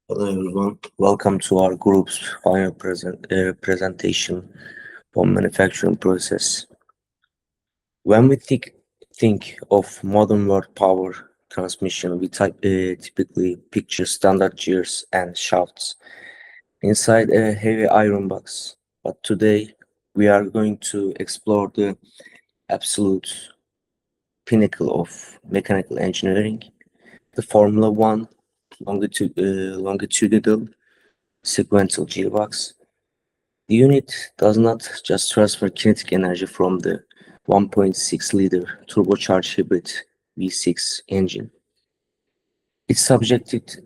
Hello everyone, welcome to our group's final presentation on manufacturing process. When we think of modern world power transmission, we typically picture standard gears and shafts inside a heavy iron box. But today we are going to explore the absolute pinnacle of mechanical engineering, the Formula One longitudinal sequential gearbox. The unit does not just transfer kinetic energy from the 1.6-liter turbocharged hybrid V6 engine. It's subjected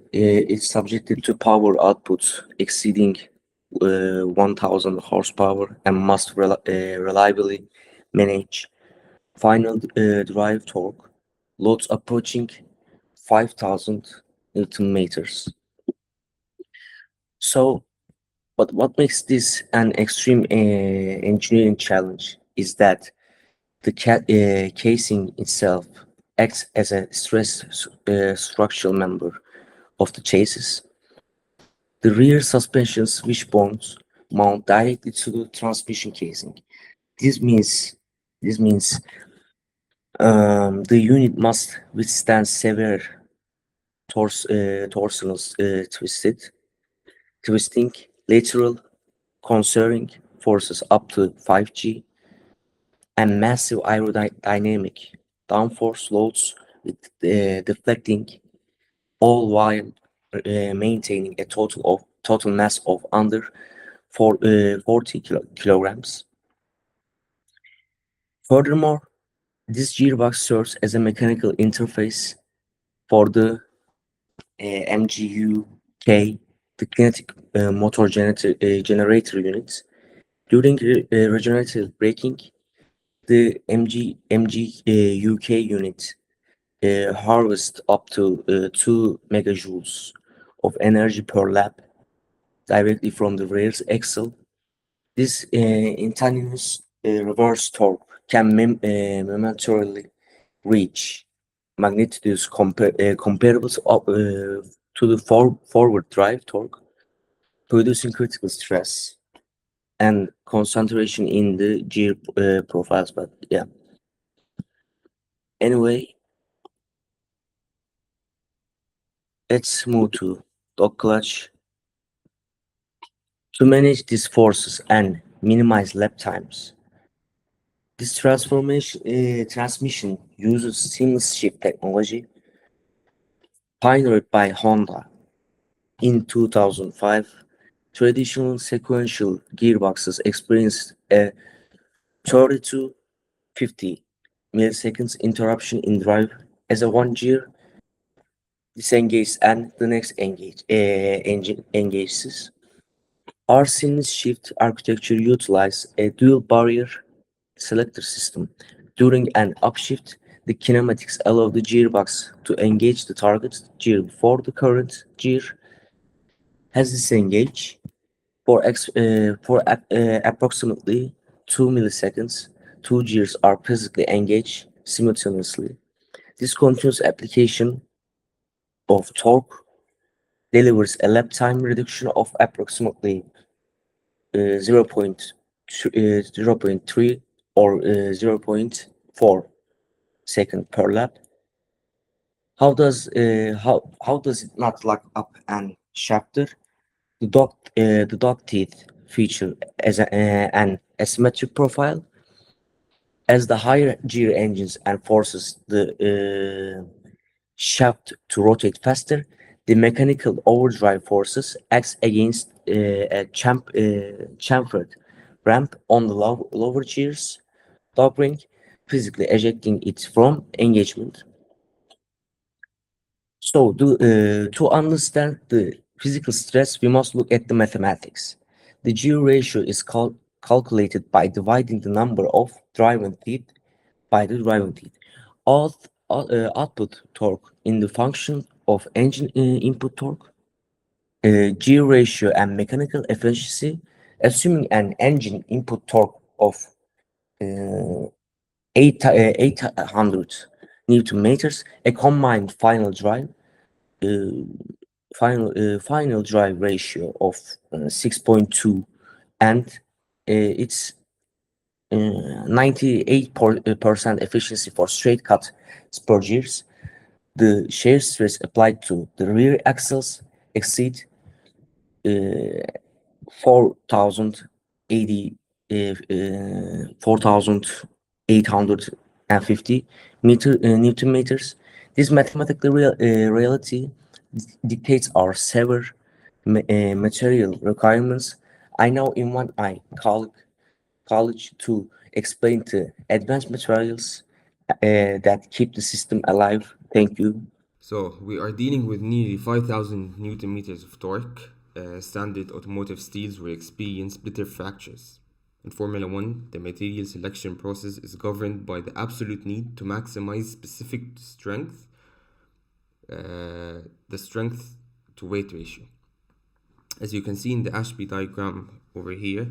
to power outputs exceeding 1,000 horsepower and must reliably manage final drive torque loads approaching 5,000 Newton meters. So, but what makes this an extreme engineering challenge is that the casing itself acts as a stress structural member of the chassis. The rear suspension switchbones mount directly to the transmission casing. This means this means the unit must withstand severe torsional twisting, lateral conserving forces up to 5G, and massive aerodynamic downforce loads with deflecting, all while maintaining a total mass of under 40 kilograms. Furthermore, this gearbox serves as a mechanical interface for the MGU-K, the kinetic motor generator units. During regenerative braking, the MGUK unit harvest up to 2 megajoules of energy per lap directly from the rear axle. This instantaneous reverse torque can momentarily reach magnitudes comparable to the forward drive torque, producing critical stress and concentration in the gear profiles. But yeah, anyway, let's move to dog clutch. To manage these forces and minimize lap times, this transmission uses seamless shift technology pioneered by Honda in 2005. Traditional sequential gearboxes experienced a 30 to 50 milliseconds interruption in drive as a one gear disengages and the next engine engages. Our seamless shift architecture utilizes a dual barrier selector system. During an upshift, the kinematics allow the gearbox to engage the target gear before the current gear has disengaged. For approximately 2 milliseconds, two gears are physically engaged simultaneously. This continuous application of torque delivers a lap time reduction of approximately 0.3 or 0.4 second per lap. How does it not lock up and shafter? The dog teeth feature as an asymmetric profile. As the higher gear engines and forces the shaft to rotate faster, the mechanical overdrive forces acts against a chamfered ramp on the lower gears, doubling, physically ejecting it from engagement. So, to understand the physical stress, we must look at the mathematics. The G ratio is calculated by dividing the number of driving teeth by the driving teeth. Output torque in the function of engine input torque, G ratio and mechanical efficiency, assuming an engine input torque of uh, 800 Newton meters, a combined final drive uh, final drive ratio of 6.2, and it's 98% efficiency for straight cut spur gears. The shear stress applied to the rear axles exceed 4,080, 4,850 Newton meters. This mathematical reality dictates our severe material requirements. I now invite my college to explain the advanced materials that keep the system alive. Thank you. So we are dealing with nearly 5,000 Newton meters of torque. Standard automotive steels will experience splitter fractures. In Formula One, the material selection process is governed by the absolute need to maximize specific strength, the strength to weight ratio. As you can see in the Ashby diagram over here,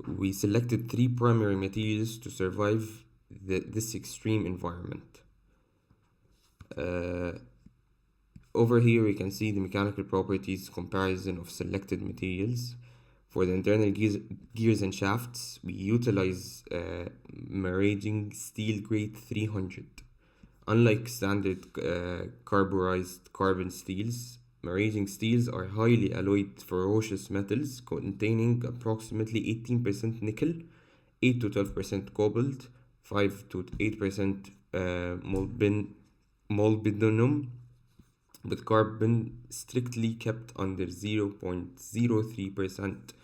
we selected three primary materials to survive this extreme environment. Over here we can see the mechanical properties comparison of selected materials. For the internal gears and shafts, we utilize Maraging steel grade 300. Unlike standard carburized carbon steels, Maraging steels are highly alloyed ferrous metals containing approximately 18% nickel, 8 to 12% cobalt, 5 to 8% molybdenum, with carbon strictly kept under 0.03%.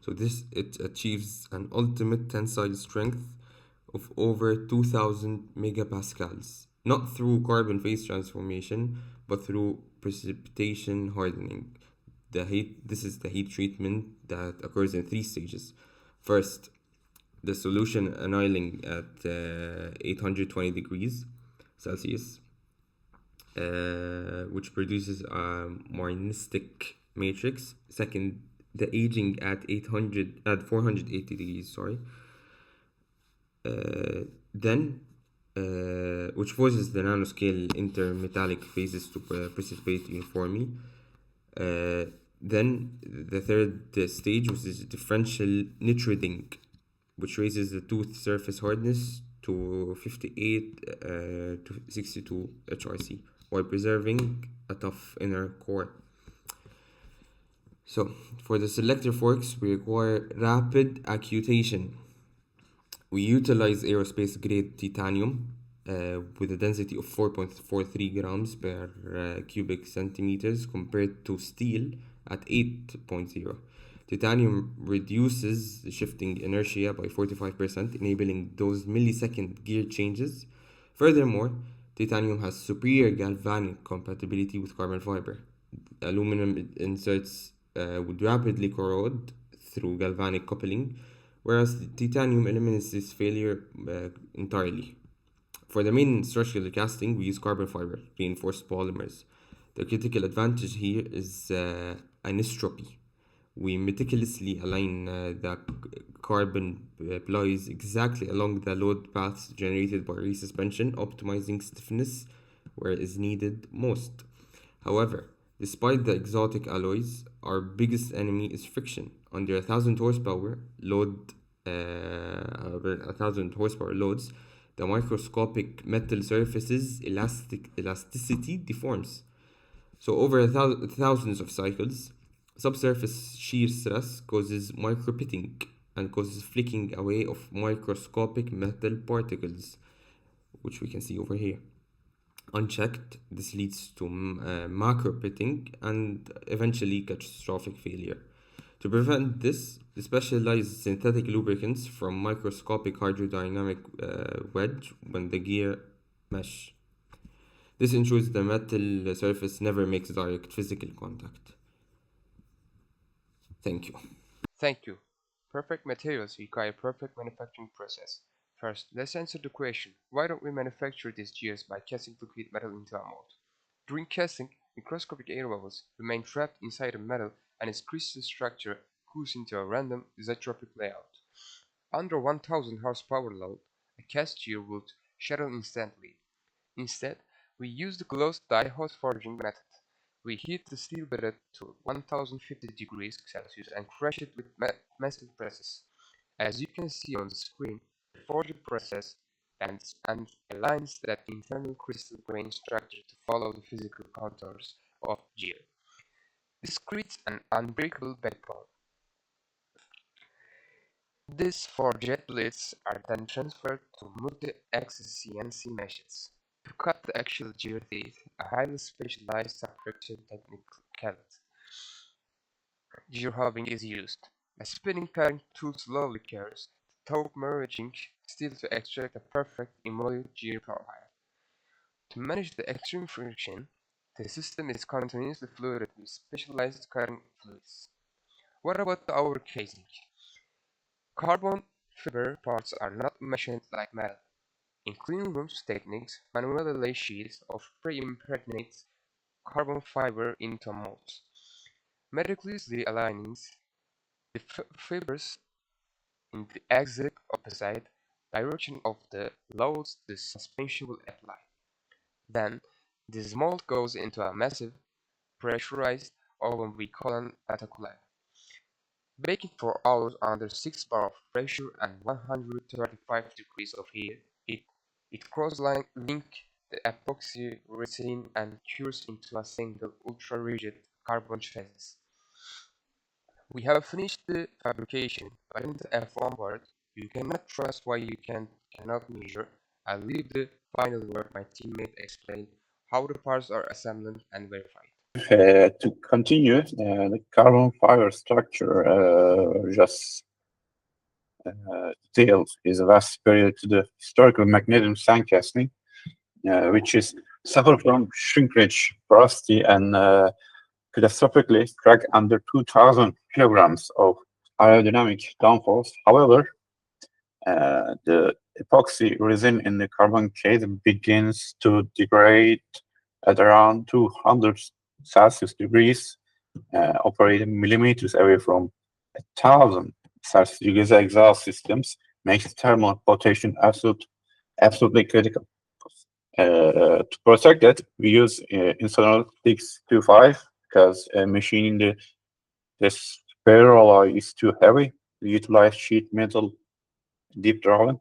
So this it achieves an ultimate tensile strength of over 2000 megapascals, not through carbon phase transformation, but through precipitation hardening. This is the heat treatment that occurs in three stages. First, the solution annealing at 820 degrees Celsius, which produces a marnistic matrix. Second, the aging at 480 degrees, sorry. Then, which forces the nanoscale intermetallic phases to precipitate uniformly. Then the third stage, which is differential nitriding, which raises the tooth surface hardness to 58 to 62 HRC while preserving a tough inner core. So, for the selector forks, we require rapid accutation. We utilize aerospace grade titanium with a density of 4.43 grams per cubic centimeters compared to steel at 8.0. Titanium reduces the shifting inertia by 45%, enabling those millisecond gear changes. Furthermore, titanium has superior galvanic compatibility with carbon fiber. Aluminum inserts would rapidly corrode through galvanic coupling, whereas the titanium eliminates this failure entirely. For the main structural casting, we use carbon fiber reinforced polymers. The critical advantage here is anisotropy. We meticulously align the carbon plies exactly along the load paths generated by resuspension, optimizing stiffness where it is needed most. However, despite the exotic alloys, our biggest enemy is friction. Under 1,000 horsepower over 1,000 horsepower loads, the microscopic metal surface's elasticity deforms. So over thousands of cycles, subsurface shear stress causes micropitting and causes flicking away of microscopic metal particles, which we can see over here. Unchecked, this leads to macropitting and eventually catastrophic failure. To prevent this, specialized synthetic lubricants from microscopic hydrodynamic wedge when the gear mesh. This ensures the metal surface never makes direct physical contact. Thank you. Thank you. Perfect materials require perfect manufacturing process. First, let's answer the question, why don't we manufacture these gears by casting liquid metal into a mold? During casting, microscopic air bubbles remain trapped inside the metal and its crystal structure cools into a random isotropic layout. Under 1000 horsepower load, a cast gear would shatter instantly. Instead, we use the closed die hot forging method. We heat the steel billet to 1050 degrees Celsius and crush it with massive presses. As you can see on the screen, the forger presses and aligns that internal crystal grain structure to follow the physical contours of gear. This creates an unbreakable backbone. These forged blades are then transferred to multi-axis CNC machines. To cut the actual gear teeth, a highly specialized subtraction technique called gear hobbing is used. A spinning cutting tool slowly carries the top merging steel to extract a perfect immobile gear profile. To manage the extreme friction, the system is continuously fluided with specialized cutting fluids. What about our casing? Carbon fiber parts are not machined like metal. In cleanrooms techniques, manually lay sheets of pre-impregnated carbon fiber into molds. Meticulously aligning the fibers in the exact opposite direction of the loads the suspension will apply. Then, this mold goes into a massive, pressurized oven we call an autoclave. Baking for hours under 6 bar of pressure and 135 degrees of heat, it cross-link the epoxy resin and cures into a single ultra-rigid carbon chassis. We have finished the fabrication, but in the F1 part, you cannot trust what you cannot measure. I'll leave the final word my teammate explain how the parts are assembled and verified. To continue, the carbon fiber structure just detailed is vast superior to the historical magnesium sand casting, which is suffer from shrinkage, porosity, and catastrophically crack under 2,000 kilograms of aerodynamic downforce. However, the epoxy resin in the carbon case begins to degrade at around 200 Celsius degrees, operating millimeters away from 1,000 Celsius degrees exhaust systems, makes thermal protection absolutely critical. To protect that, we use Insolent 625 because machining the spare alloy is too heavy. We utilize sheet metal deep drawing.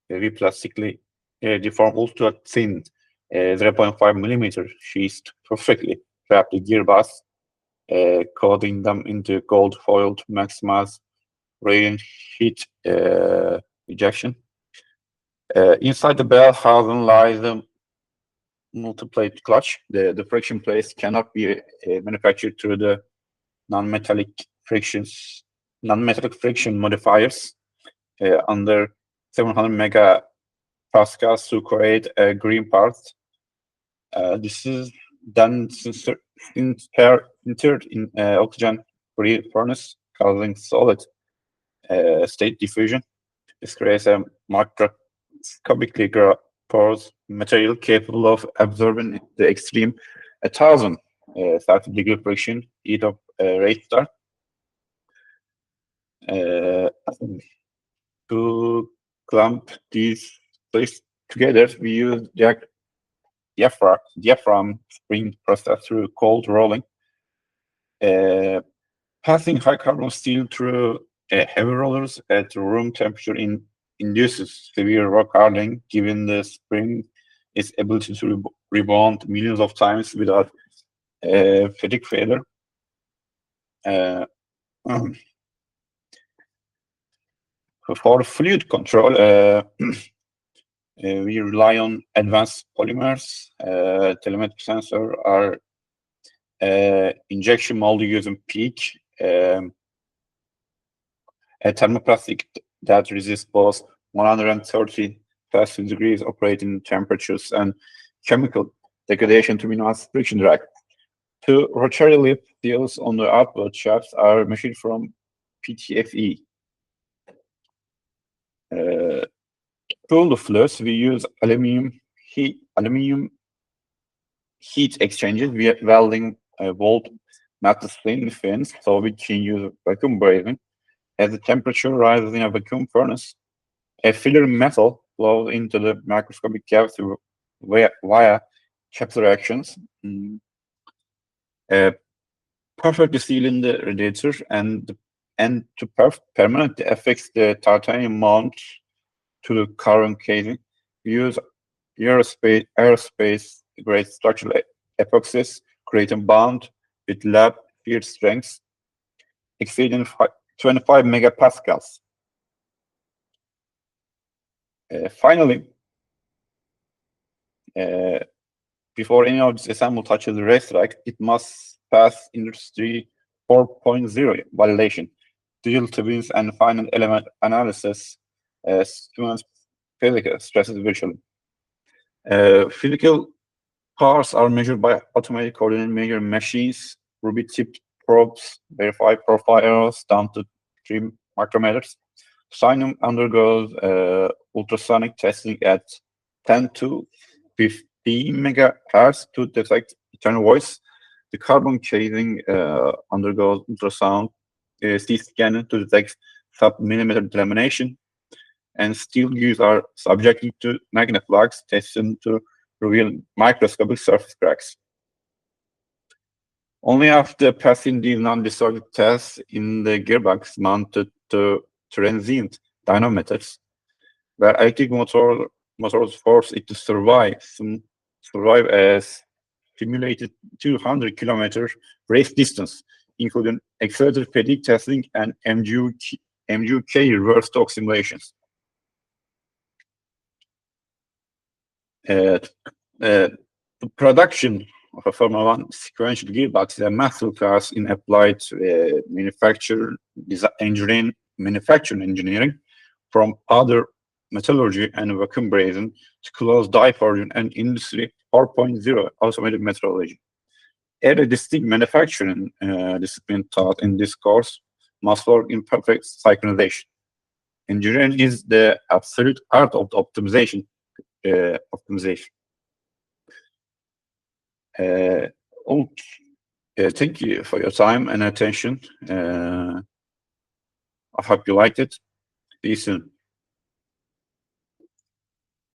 We plastically deform ultra thin 0.5 millimeter sheets to perfectly wrap the gearbox, coating them into gold foil to maximize radiant heat ejection. Inside the bell housing lies the multi-plate clutch. The friction plates cannot be manufactured through the non-metallic friction modifiers under 700 megapascals to create a green part. This is then entered in oxygen-free furnace, causing solid state diffusion. This creates a microscopically porous material capable of absorbing the extreme 1,000 Celsius degree friction heat of rate start. To clamp these plates together, we use diaphragm spring process through cold rolling. Passing high carbon steel through heavy rollers at room temperature induces severe rock hardening, given the spring its ability to rebound millions of times without fatigue failure. For fluid control, we rely on advanced polymers, telemetric sensor, or injection molding using PEEK, a thermoplastic that resists both 130 Celsius degrees operating temperatures and chemical degradation to minimize friction drag. Two rotary lip seals on the outboard shafts are machined from PTFE. Cool the fluids, we use aluminum heat exchangers via welding bolt metal stainless fins, so we can use vacuum brazing. As the temperature rises in a vacuum furnace, a filler metal flows into the microscopic cavity via capillary actions. perfectly sealing the radiator and to permanently affix the titanium mount to the carbon casing, we use aerospace grade structural epoxies, creating bond with lab field strengths exceeding 25 megapascals. Finally, before any of this assembly touches the racetrack, it must pass Industry 4.0 validation, digital twins, and final element analysis, students' physical stresses virtually. Physical parts are measured by automatic coordinate measure machines, Ruby-tipped probes, verify profile errors down to 3 micrometers. Cyanum undergoes ultrasonic testing at 10 to 15 megahertz to detect eternal voice. The carbon casing undergoes ultrasound CT scanning to detect sub-millimeter delamination, and steel gears are subjected to magnaflux testing to reveal microscopic surface cracks. Only after passing these non-destructive tests in the gearbox mounted to transient dynamometers, where electric motors force it to survive as simulated 200-kilometer race distance, including accelerated fatigue testing and MGUK reverse torque simulations. The production of a Formula One sequential gearbox is a masterclass in applied manufacturing engineering, from powder metallurgy and vacuum brazing to closed die forging and Industry 4.0 automated metrology. Every distinct manufacturing discipline taught in this course must work in perfect synchronization. Engineering is the absolute art of the optimization. Thank you for your time and attention. I hope you liked it. See you soon.